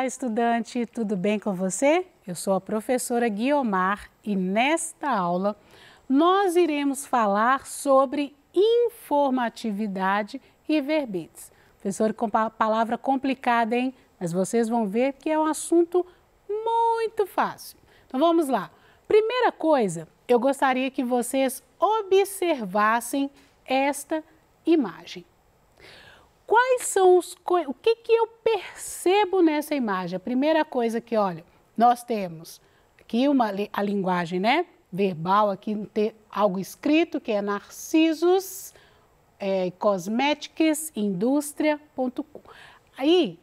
estudante, tudo bem com você? Eu sou a professora Guiomar e nesta aula nós iremos falar sobre informatividade e verbetes. Professora, com palavra complicada, hein? Mas vocês vão ver que é um assunto muito fácil. Então vamos lá. Primeira coisa, eu gostaria que vocês observassem esta imagem. Quais são o que eu percebo nessa imagem? A primeira coisa que, olha, nós temos aqui a linguagem, né, verbal, aqui tem algo escrito que é Narcisos, Cosmetics, Indústria.com. Aí,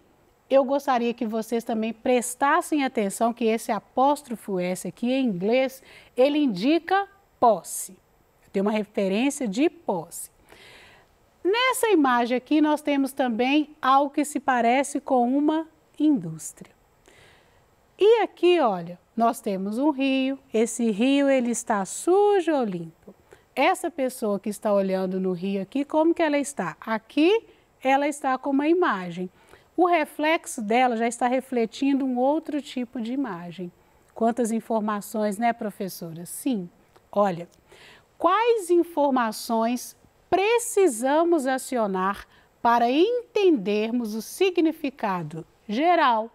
eu gostaria que vocês também prestassem atenção que esse apóstrofo S aqui em inglês, ele indica posse. Tem uma referência de posse. Nessa imagem aqui, nós temos também algo que se parece com uma indústria. E aqui, olha, nós temos um rio. Esse rio, ele está sujo ou limpo? Essa pessoa que está olhando no rio aqui, como que ela está? Aqui, ela está com uma imagem. O reflexo dela já está refletindo um outro tipo de imagem. Quantas informações, né, professora? Sim. Olha, quais informações precisamos acionar para entendermos o significado geral,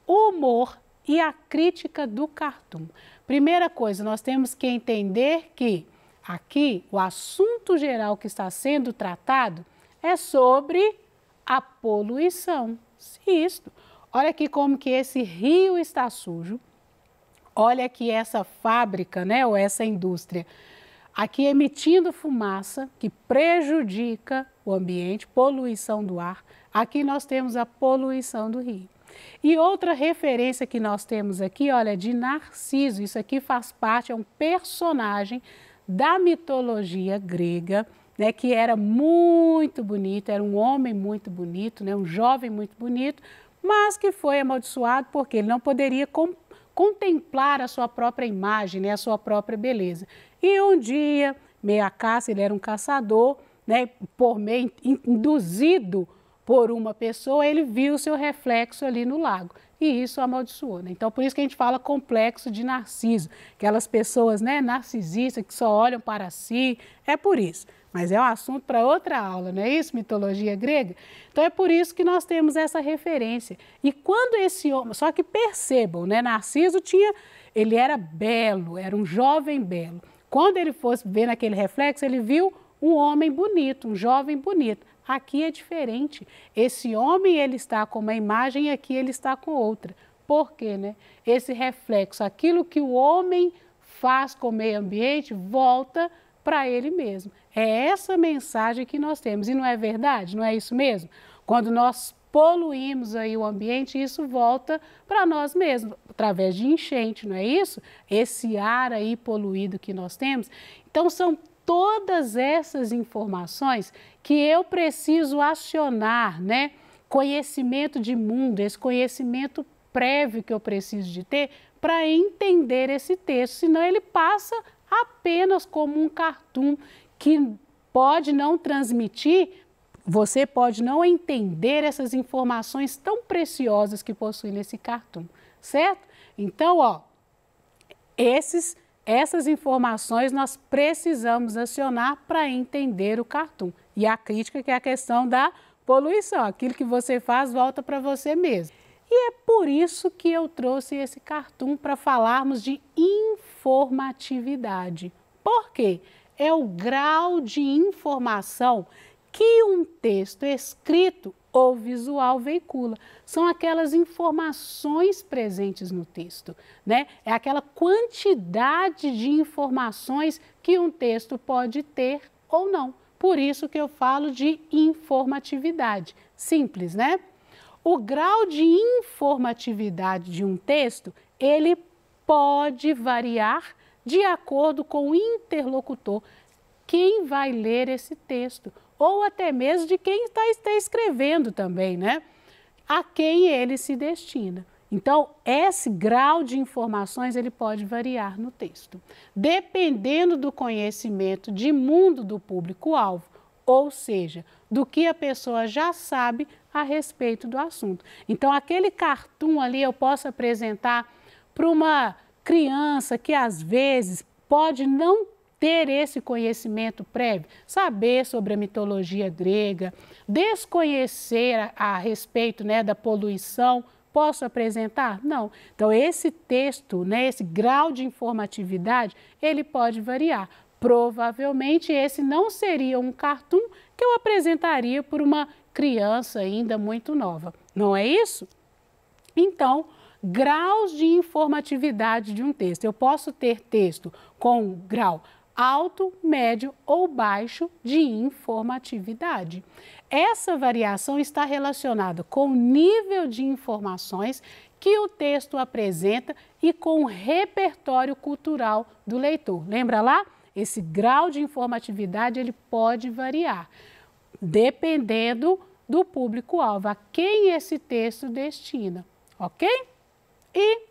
o humor e a crítica do cartoon? Primeira coisa, nós temos que entender que aqui o assunto geral que está sendo tratado é sobre a poluição. Isso. Olha aqui como que esse rio está sujo. Olha aqui essa fábrica, né, ou essa indústria aqui emitindo fumaça que prejudica o ambiente, poluição do ar. Aqui nós temos a poluição do rio. E outra referência que nós temos aqui, olha, de Narciso. Isso aqui faz parte, é um personagem da mitologia grega, né, que era muito bonito, era um homem muito bonito, né, um jovem muito bonito, mas que foi amaldiçoado porque ele não poderia contemplar a sua própria imagem, né, a sua própria beleza. E um dia, meio à caça, ele era um caçador, né, induzido por uma pessoa, ele viu o seu reflexo ali no lago. E isso amaldiçoou, né? Então, por isso que a gente fala complexo de Narciso. Aquelas pessoas, né, narcisistas que só olham para si, é por isso. Mas é um assunto para outra aula, não é isso? Mitologia grega. Então, é por isso que nós temos essa referência. E quando esse homem... Só que percebam, né? Narciso ele era belo, era um jovem belo. Quando ele fosse ver naquele reflexo, ele viu um homem bonito, um jovem bonito. Aqui é diferente. Esse homem, ele está com uma imagem e aqui ele está com outra. Por quê, né? Esse reflexo, aquilo que o homem faz com o meio ambiente, volta para ele mesmo. É essa mensagem que nós temos. E não é verdade? Não é isso mesmo? Quando nós poluímos aí o ambiente, isso volta para nós mesmos, através de enchente, não é isso? Esse ar aí poluído que nós temos. Então, são todas essas informações que eu preciso acionar, né? Conhecimento de mundo, esse conhecimento prévio que eu preciso de ter para entender esse texto, senão ele passa apenas como um cartoon que pode não transmitir, você pode não entender essas informações tão preciosas que possui nesse cartoon, certo? Então, ó, essas informações nós precisamos acionar para entender o cartoon. E a crítica, que é a questão da poluição, aquilo que você faz volta para você mesmo. E é por isso que eu trouxe esse cartoon para falarmos de informatividade. Por quê? É o grau de informação que um texto escrito ou visual veicula. São aquelas informações presentes no texto, né? É aquela quantidade de informações que um texto pode ter ou não. Por isso que eu falo de informatividade. Simples, né? O grau de informatividade de um texto, ele pode variar de acordo com o interlocutor, quem vai ler esse texto, ou até mesmo de quem está escrevendo também, né? A quem ele se destina. Então, esse grau de informações ele pode variar no texto, dependendo do conhecimento de mundo do público-alvo, ou seja, do que a pessoa já sabe a respeito do assunto. Então, aquele cartoon ali eu posso apresentar para uma criança que às vezes pode não ter esse conhecimento prévio, saber sobre a mitologia grega, desconhecer a respeito, né, da poluição. Posso apresentar? Não. Então, esse texto, né, esse grau de informatividade, ele pode variar. Provavelmente, esse não seria um cartoon que eu apresentaria por uma criança ainda muito nova. Não é isso? Então, graus de informatividade de um texto. Eu posso ter texto com grau alto, médio ou baixo de informatividade. Essa variação está relacionada com o nível de informações que o texto apresenta e com o repertório cultural do leitor. Lembra lá? Esse grau de informatividade ele pode variar, dependendo do público-alvo, a quem esse texto destina, ok? E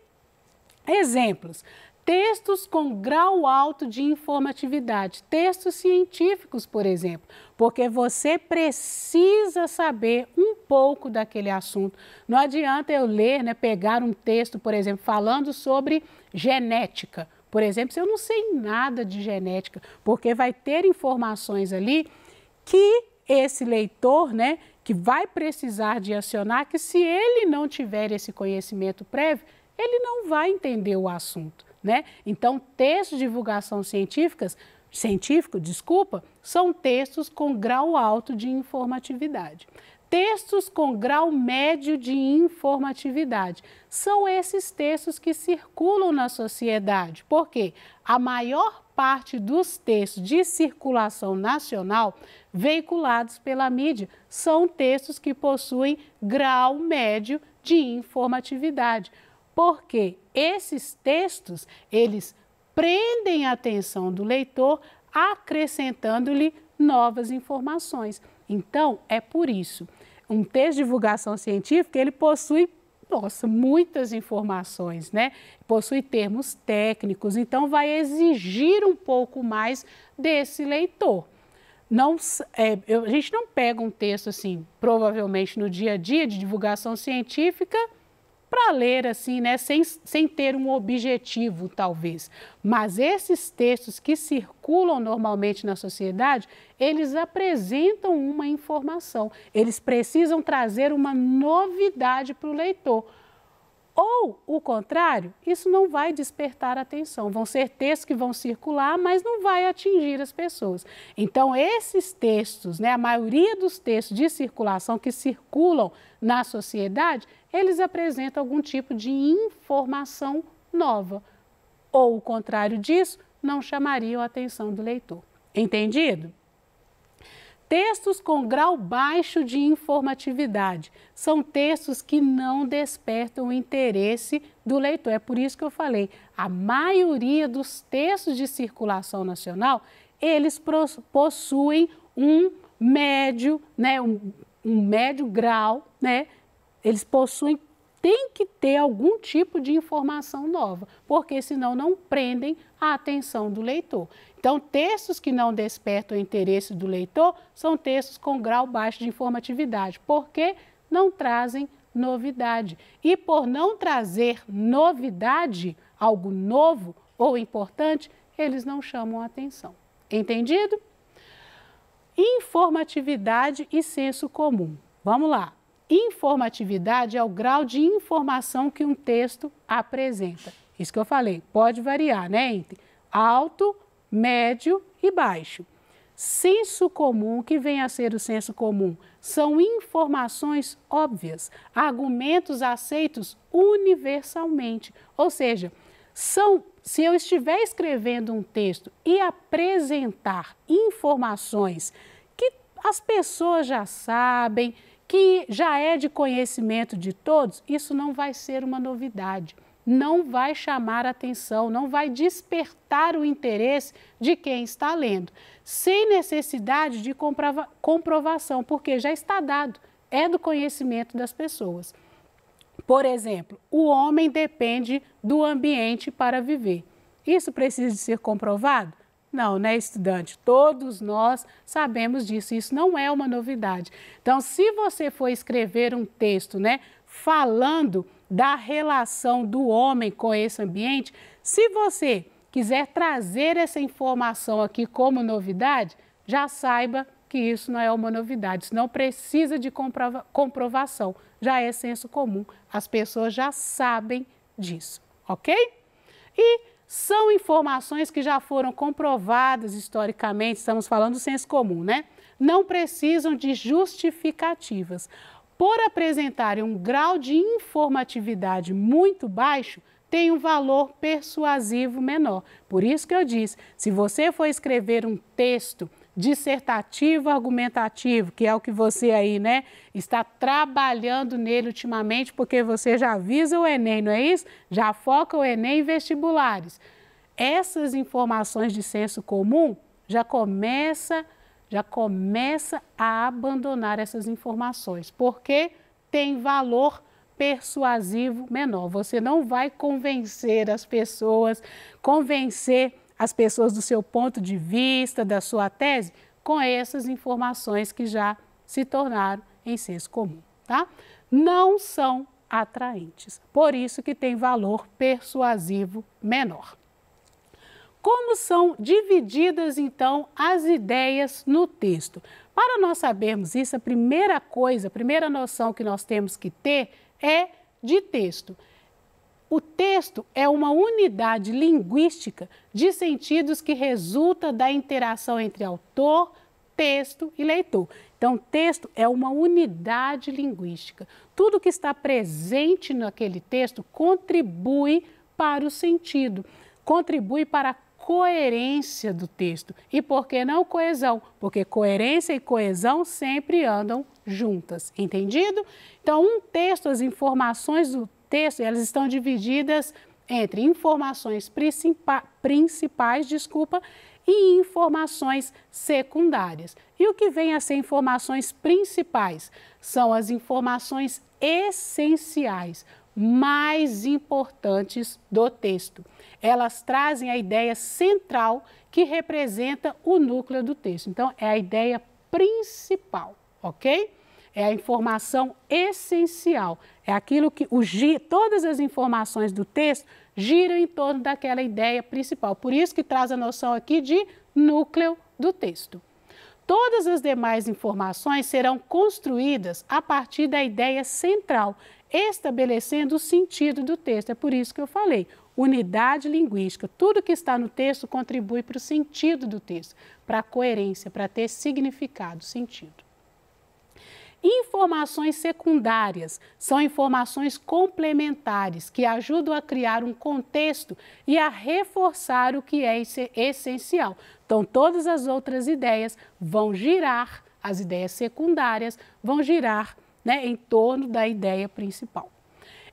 exemplos. Textos com grau alto de informatividade, textos científicos, por exemplo, porque você precisa saber um pouco daquele assunto. Não adianta eu ler, né, pegar um texto, por exemplo, falando sobre genética, por exemplo, se eu não sei nada de genética, porque vai ter informações ali que esse leitor, né, que vai precisar de acionar, que se ele não tiver esse conhecimento prévio, ele não vai entender o assunto. Né? Então, textos de divulgação científico, são textos com grau alto de informatividade. Textos com grau médio de informatividade são esses textos que circulam na sociedade, porque a maior parte dos textos de circulação nacional veiculados pela mídia são textos que possuem grau médio de informatividade. Porque esses textos, eles prendem a atenção do leitor, acrescentando-lhe novas informações. Então, é por isso, um texto de divulgação científica, ele possui, muitas informações, né? Possui termos técnicos, então vai exigir um pouco mais desse leitor. A gente não pega um texto assim, provavelmente no dia a dia de divulgação científica, para ler assim, né, sem ter um objetivo, talvez. Mas esses textos que circulam normalmente na sociedade, eles apresentam uma informação, eles precisam trazer uma novidade para o leitor. Ou, o contrário, isso não vai despertar atenção. Vão ser textos que vão circular, mas não vai atingir as pessoas. Então, esses textos, né, a maioria dos textos de circulação que circulam na sociedade, eles apresentam algum tipo de informação nova. Ou, o contrário disso, não chamariam a atenção do leitor. Entendido? Textos com grau baixo de informatividade são textos que não despertam o interesse do leitor. É por isso que eu falei, a maioria dos textos de circulação nacional, eles possuem um médio, né, um médio grau, né? Eles tem que ter algum tipo de informação nova, porque senão não prendem a atenção do leitor. Então, textos que não despertam o interesse do leitor são textos com grau baixo de informatividade, porque não trazem novidade. E por não trazer novidade, algo novo ou importante, eles não chamam a atenção. Entendido? Informatividade e senso comum. Vamos lá. Informatividade é o grau de informação que um texto apresenta. Isso que eu falei, pode variar, né? Entre alto, médio e baixo. Senso comum, o que vem a ser o senso comum? São informações óbvias, argumentos aceitos universalmente. Ou seja, se eu estiver escrevendo um texto e apresentar informações que as pessoas já sabem, que já é de conhecimento de todos, isso não vai ser uma novidade, não vai chamar a atenção, não vai despertar o interesse de quem está lendo, sem necessidade de comprovação, porque já está dado, é do conhecimento das pessoas. Por exemplo, o homem depende do ambiente para viver. Isso precisa de ser comprovado? Não, né, estudante? Todos nós sabemos disso, isso não é uma novidade. Então, se você for escrever um texto, né, falando da relação do homem com esse ambiente, se você quiser trazer essa informação aqui como novidade, já saiba que isso não é uma novidade, isso não precisa de comprovação, já é senso comum, as pessoas já sabem disso, ok? E são informações que já foram comprovadas historicamente, estamos falando do senso comum, né? Não precisam de justificativas. Por apresentarem um grau de informatividade muito baixo, tem um valor persuasivo menor. Por isso que eu disse, se você for escrever um texto dissertativo argumentativo, que é o que você aí, né, está trabalhando nele ultimamente, porque você já visa o Enem, não é isso? Já foca o Enem em vestibulares. Essas informações de senso comum já começa a abandonar essas informações, porque tem valor persuasivo menor. Você não vai convencer as pessoas do seu ponto de vista, da sua tese, com essas informações que já se tornaram em senso comum, tá? Não são atraentes, por isso que tem valor persuasivo menor. Como são divididas, então, as ideias no texto? Para nós sabermos isso, a primeira noção que nós temos que ter é de texto. O texto é uma unidade linguística de sentidos que resulta da interação entre autor, texto e leitor. Então, texto é uma unidade linguística. Tudo que está presente naquele texto contribui para o sentido, contribui para a coerência do texto. E por que não coesão? Porque coerência e coesão sempre andam juntas, entendido? Então, um texto, as informações do texto, elas estão divididas entre informações principais, e informações secundárias. E o que vem a ser informações principais? São as informações essenciais, mais importantes do texto. Elas trazem a ideia central que representa o núcleo do texto. Então, é a ideia principal, ok? É a informação essencial, é aquilo que todas as informações do texto giram em torno daquela ideia principal. Por isso que traz a noção aqui de núcleo do texto. Todas as demais informações serão construídas a partir da ideia central, estabelecendo o sentido do texto. É por isso que eu falei, unidade linguística. Tudo que está no texto contribui para o sentido do texto, para a coerência, para ter significado, sentido. Informações secundárias são informações complementares que ajudam a criar um contexto e a reforçar o que é essencial. Então, todas as outras ideias vão girar, as ideias secundárias vão girar, né, em torno da ideia principal.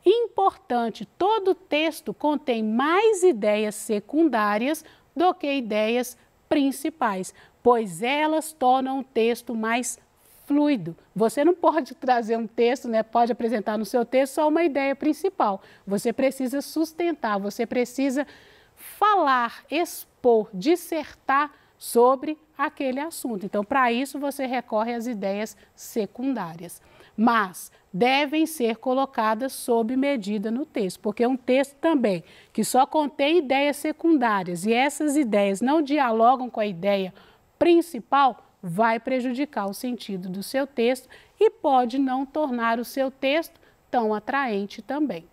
Importante, todo texto contém mais ideias secundárias do que ideias principais, pois elas tornam o texto mais fluido. Você não pode trazer um texto, né, pode apresentar no seu texto só uma ideia principal. Você precisa sustentar, você precisa falar, expor, dissertar sobre aquele assunto. Então, para isso, você recorre às ideias secundárias. Mas devem ser colocadas sob medida no texto, porque um texto também que só contém ideias secundárias e essas ideias não dialogam com a ideia principal, vai prejudicar o sentido do seu texto e pode não tornar o seu texto tão atraente também.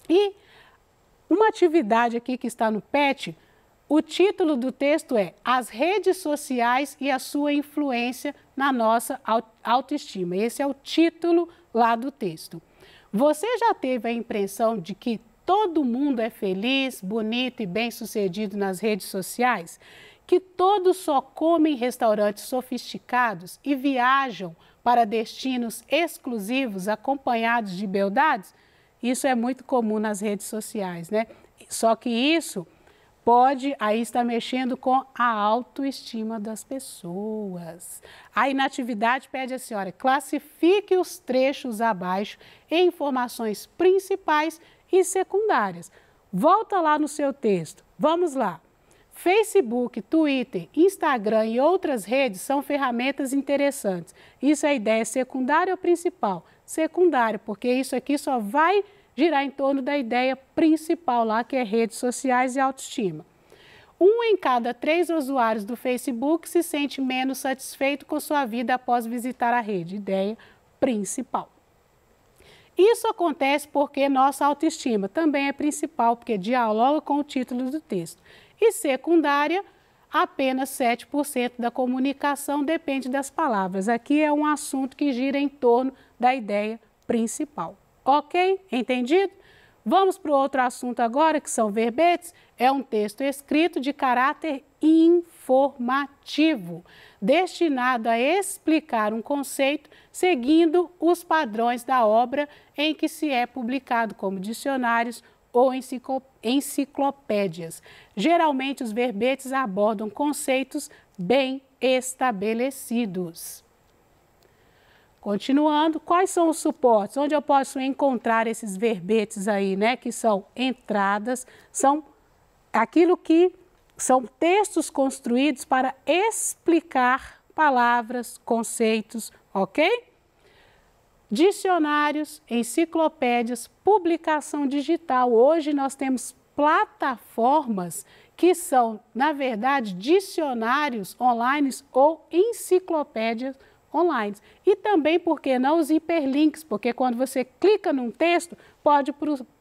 E uma atividade aqui que está no PET, o título do texto é As redes sociais e a sua influência na nossa autoestima. Esse é o título lá do texto. Você já teve a impressão de que todo mundo é feliz, bonito e bem-sucedido nas redes sociais? Que todos só comem em restaurantes sofisticados e viajam para destinos exclusivos acompanhados de beldades? Isso é muito comum nas redes sociais, né? Só que isso pode aí estar mexendo com a autoestima das pessoas. A inatividade pede a senhora, classifique os trechos abaixo em informações principais e secundárias. Volta lá no seu texto, vamos lá. Facebook, Twitter, Instagram e outras redes são ferramentas interessantes. Isso é ideia secundária ou principal? Secundária, porque isso aqui só vai girar em torno da ideia principal lá, que é redes sociais e autoestima. 1 em cada 3 usuários do Facebook se sente menos satisfeito com sua vida após visitar a rede. Ideia principal. Isso acontece porque nossa autoestima também é principal, porque dialoga com o título do texto. E secundária, apenas 7% da comunicação depende das palavras. Aqui é um assunto que gira em torno da ideia principal. Ok? Entendido? Vamos para o outro assunto agora, que são verbetes. É um texto escrito de caráter informativo, destinado a explicar um conceito seguindo os padrões da obra em que se é publicado, como dicionários ou enciclopédias. Geralmente, os verbetes abordam conceitos bem estabelecidos. Continuando, quais são os suportes? Onde eu posso encontrar esses verbetes aí, né? Que são entradas, são aquilo que são textos construídos para explicar palavras, conceitos, ok? Dicionários, enciclopédias, publicação digital. Hoje nós temos plataformas que são, na verdade, dicionários online ou enciclopédias online. E também, por que não, os hiperlinks, porque quando você clica num texto, pode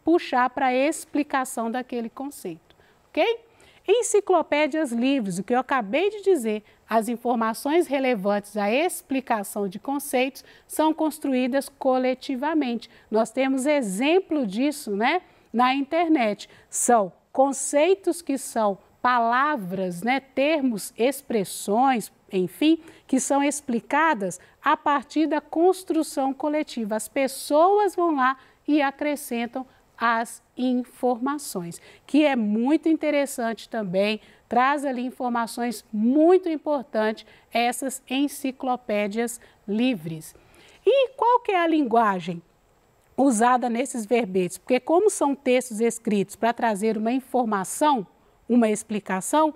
puxar para a explicação daquele conceito, ok? Enciclopédias livres, o que eu acabei de dizer, as informações relevantes à explicação de conceitos são construídas coletivamente. Nós temos exemplo disso, né, na internet. São conceitos que são palavras, né, termos, expressões, enfim, que são explicadas a partir da construção coletiva. As pessoas vão lá e acrescentam as informações, que é muito interessante também, traz ali informações muito importantes, essas enciclopédias livres. E qual que é a linguagem usada nesses verbetes? Porque como são textos escritos para trazer uma informação, uma explicação,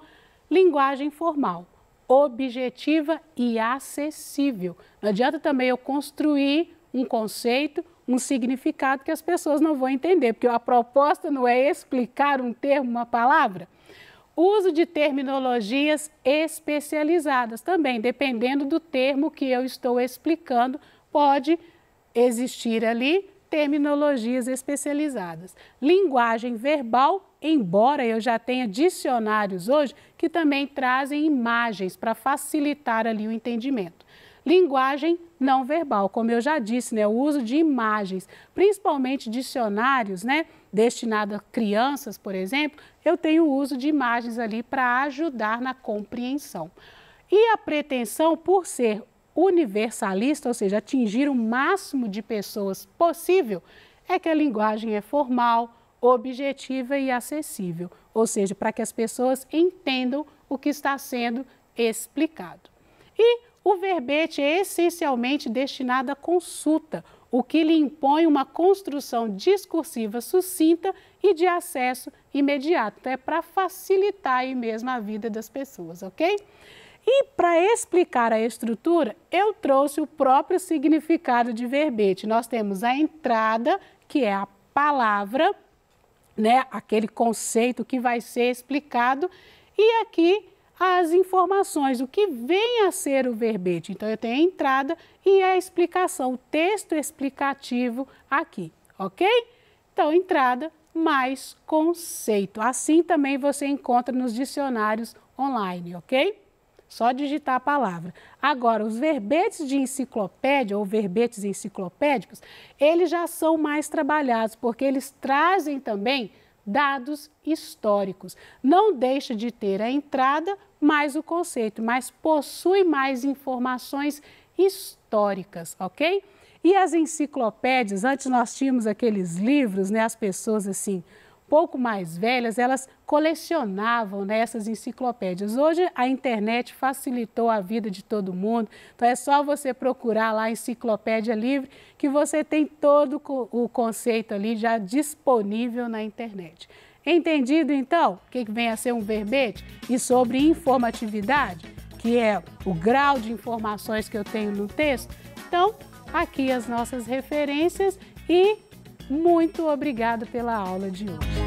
linguagem formal, objetiva e acessível. Não adianta também eu construir um conceito, um significado que as pessoas não vão entender, porque a proposta não é explicar um termo, uma palavra. Uso de terminologias especializadas também, dependendo do termo que eu estou explicando, pode existir ali terminologias especializadas. Linguagem verbal, embora eu já tenha dicionários hoje que também trazem imagens para facilitar ali o entendimento. Linguagem não verbal, como eu já disse, né, o uso de imagens, principalmente dicionários, né, destinados a crianças, por exemplo, eu tenho o uso de imagens ali para ajudar na compreensão. E a pretensão, por ser universalista, ou seja, atingir o máximo de pessoas possível, é que a linguagem é formal, objetiva e acessível, ou seja, para que as pessoas entendam o que está sendo explicado. E o verbete é essencialmente destinado à consulta, o que lhe impõe uma construção discursiva sucinta e de acesso imediato. Então, é para facilitar aí mesmo a vida das pessoas, ok? E para explicar a estrutura, eu trouxe o próprio significado de verbete. Nós temos a entrada, que é a palavra, né, aquele conceito que vai ser explicado, e aqui as informações, o que vem a ser o verbete. Então, eu tenho a entrada e a explicação, o texto explicativo aqui, ok? Então, entrada mais conceito. Assim também você encontra nos dicionários online, ok? Só digitar a palavra. Agora, os verbetes de enciclopédia ou verbetes enciclopédicos, eles já são mais trabalhados, porque eles trazem também dados históricos. Não deixa de ter a entrada mais o conceito, mas possui mais informações históricas, ok? E as enciclopédias, antes nós tínhamos aqueles livros, né, as pessoas assim, pouco mais velhas, elas colecionavam, né, essas enciclopédias. Hoje a internet facilitou a vida de todo mundo, então é só você procurar lá a enciclopédia livre que você tem todo o conceito ali já disponível na internet. Entendido, então, o que vem a ser um verbete? E sobre informatividade, que é o grau de informações que eu tenho no texto? Então, aqui as nossas referências e muito obrigado pela aula de hoje.